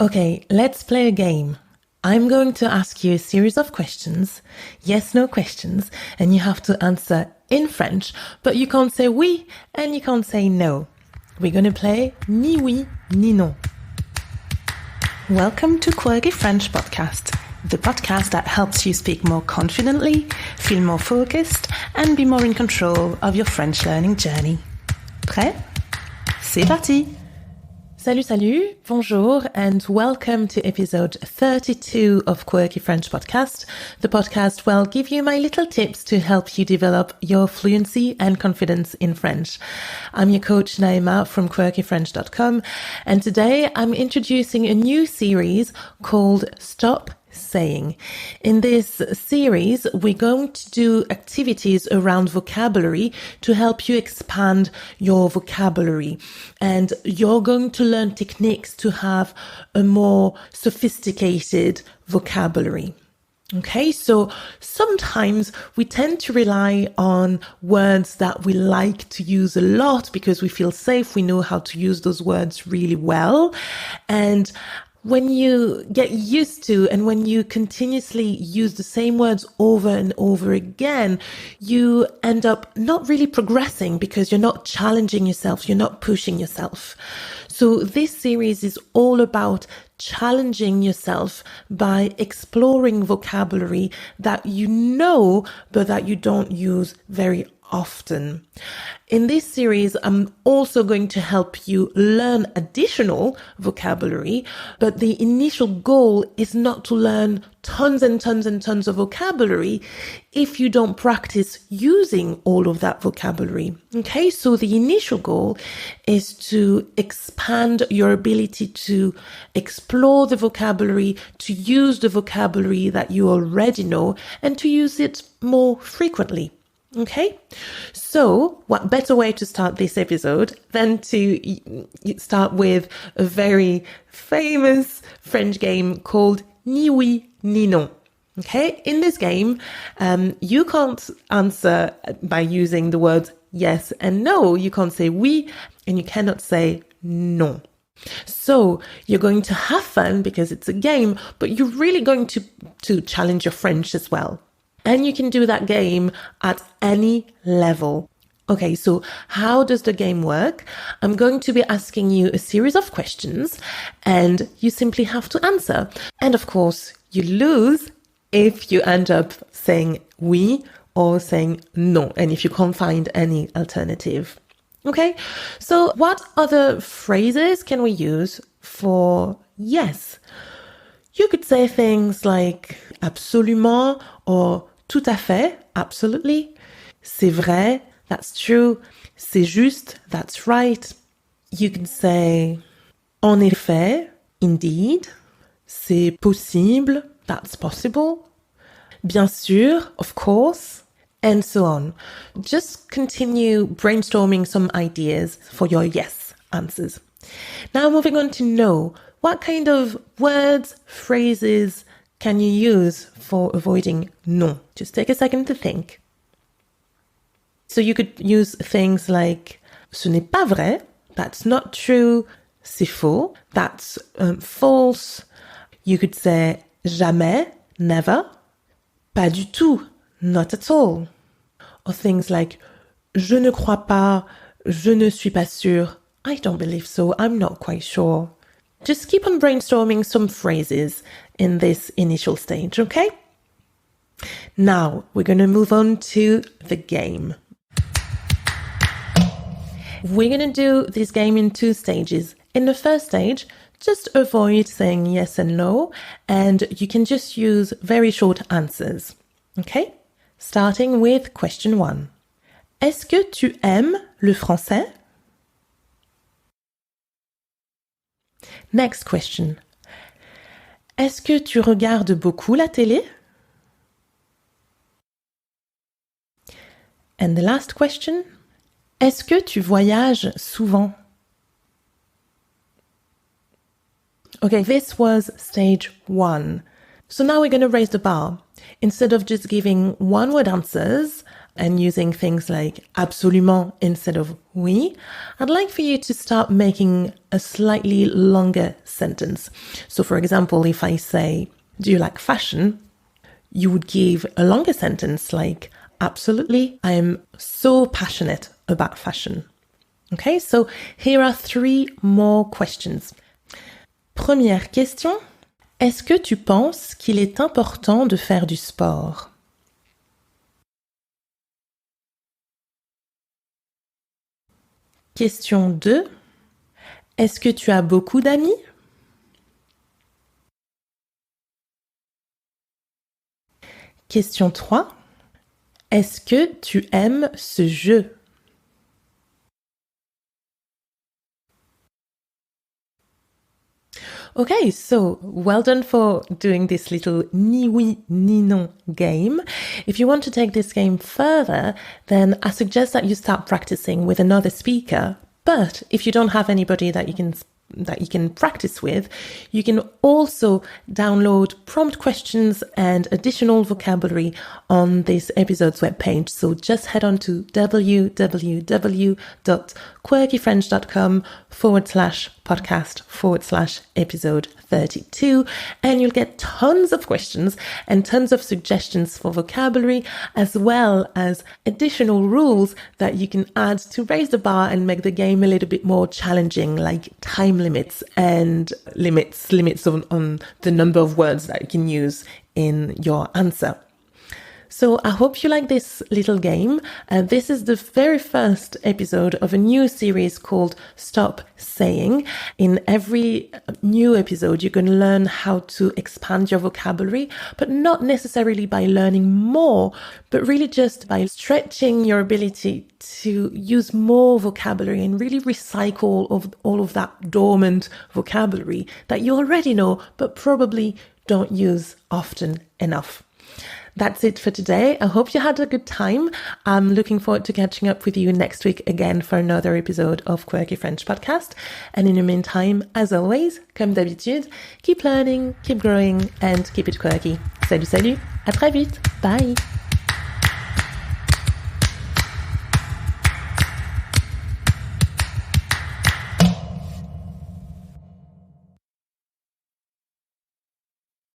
Okay, let's play a game. I'm going to ask you a series of questions, yes/no questions, and you have to answer in French, but you can't say oui and you can't say no. We're going to play Ni Oui Ni Non. Welcome to Quirky French podcast, the podcast that helps you speak more confidently, feel more focused, and be more in control of your French learning journey. Prêt? C'est parti! Salut, salut, bonjour, and welcome to episode 32 of Quirky French podcast, the podcast where I'll give you my little tips to help you develop your fluency and confidence in French. I'm your coach Naima from quirkyfrench.com, and today I'm introducing a new series called Stop Saying. In this series, we're going to do activities around vocabulary to help you expand your vocabulary. And you're going to learn techniques to have a more sophisticated vocabulary. Okay, so sometimes we tend to rely on words that we like to use a lot because we feel safe. We know how to use those words really well. And when you get used to and when you continuously use the same words over and over again, you end up not really progressing because you're not challenging yourself, you're not pushing yourself. So this series is all about challenging yourself by exploring vocabulary that you know, but that you don't use very often. In this series, I'm also going to help you learn additional vocabulary, but the initial goal is not to learn tons and tons and tons of vocabulary if you don't practice using all of that vocabulary. Okay, so the initial goal is to expand your ability to explore the vocabulary, to use the vocabulary that you already know, and to use it more frequently. Okay, so what better way to start this episode than to start with a very famous French game called Ni Oui Ni Non. Okay, in this game, you can't answer by using the words yes and no. You can't say oui and you cannot say non. So you're going to have fun because it's a game, but you're really going to challenge your French as well. And you can do that game at any level. Okay, so how does the game work? I'm going to be asking you a series of questions and you simply have to answer. And of course, you lose if you end up saying oui or saying non, and if you can't find any alternative. Okay, so what other phrases can we use for yes? You could say things like absolument or tout à fait, absolutely. C'est vrai, that's true. C'est juste, that's right. You can say en effet, indeed. C'est possible, that's possible. Bien sûr, of course. And so on. Just continue brainstorming some ideas for your yes answers. Now moving on to no. What kind of words, phrases can you use for avoiding non? Just take a second to think. So you could use things like ce n'est pas vrai, that's not true, c'est faux, that's false. You could say jamais, never, pas du tout, not at all. Or things like je ne crois pas, je ne suis pas sûr, I don't believe so, I'm not quite sure. Just keep on brainstorming some phrases in this initial stage, okay? Now, we're going to move on to the game. We're going to do this game in two stages. In the first stage, just avoid saying yes and no, and you can just use very short answers, okay? Starting with question 1. Est-ce que tu aimes le français? Next question. Est-ce que tu regardes beaucoup la télé? And the last question. Est-ce que tu voyages souvent? Okay, this was stage 1. So now we're going to raise the bar. Instead of just giving one-word answers, and using things like absolument instead of oui, I'd like for you to start making a slightly longer sentence. So for example, if I say, do you like fashion? You would give a longer sentence like, absolutely, I am so passionate about fashion. Okay, so here are 3 more questions. Première question, est-ce que tu penses qu'il est important de faire du sport? Question 2, est-ce que tu as beaucoup d'amis? Question 3, est-ce que tu aimes ce jeu? Okay, so well done for doing this little Ni Oui Ni Non game. If you want to take this game further, then I suggest that you start practicing with another speaker. But if you don't have anybody that you can practice with, you can also download prompt questions and additional vocabulary on this episode's webpage. So just head on to www.quirkyfrench.com/podcast/episode 32, and you'll get tons of questions and tons of suggestions for vocabulary, as well as additional rules that you can add to raise the bar and make the game a little bit more challenging, like time limits and limits on the number of words that you can use in your answer. So I hope you like this little game. This is the very first episode of a new series called Stop Saying. In every new episode, you're going to learn how to expand your vocabulary, but not necessarily by learning more, but really just by stretching your ability to use more vocabulary and really recycle all of that dormant vocabulary that you already know, but probably don't use often enough. That's it for today. I hope you had a good time. I'm looking forward to catching up with you next week again for another episode of Quirky French Podcast. And in the meantime, as always, comme d'habitude, keep learning, keep growing, and keep it quirky. Salut, salut. À très vite. Bye.